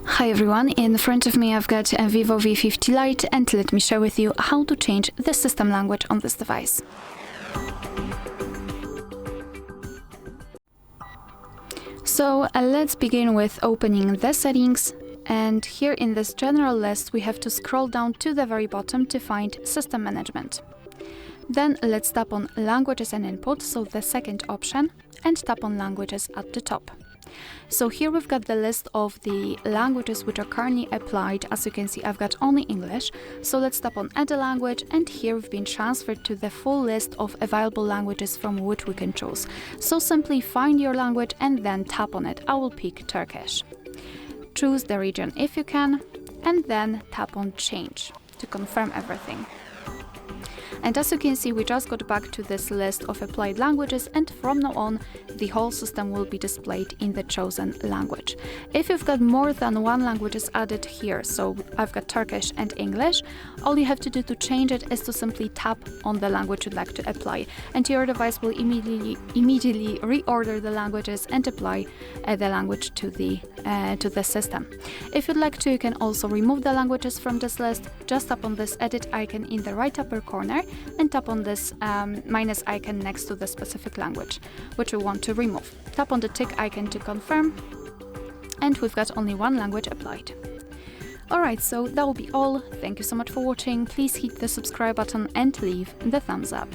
Hi everyone, in front of me I've got a VIVO V50 Lite, and let me share with you how to change the system language on this device. So let's begin with opening the settings, and here in this general list we have to scroll down to the very bottom to find System Management. Then let's tap on Languages and Input, so the second option, and tap on Languages at the top. So here we've got the list of the languages which are currently applied. As you can see, I've got only English. So let's tap on Add a Language, and here we've been transferred to the full list of available languages from which we can choose. So simply find your language and then tap on it. I will pick Turkish. Choose the region if you can, and then tap on Change to confirm everything. And as you can see, we just got back to this list of applied languages, and from now on the whole system will be displayed in the chosen language. If you've got more than one language added here, so I've got Turkish and English, all you have to do to change it is to simply tap on the language you'd like to apply, and your device will immediately reorder the languages and apply the language to the system. If you'd like to, you can also remove the languages from this list. Just tap on this edit icon in the right upper corner and tap on this minus icon next to the specific language which we want to remove. Tap on the tick icon to confirm, and we've got only one language applied. Alright, so that will be all. Thank you so much for watching. Please hit the subscribe button and leave the thumbs up.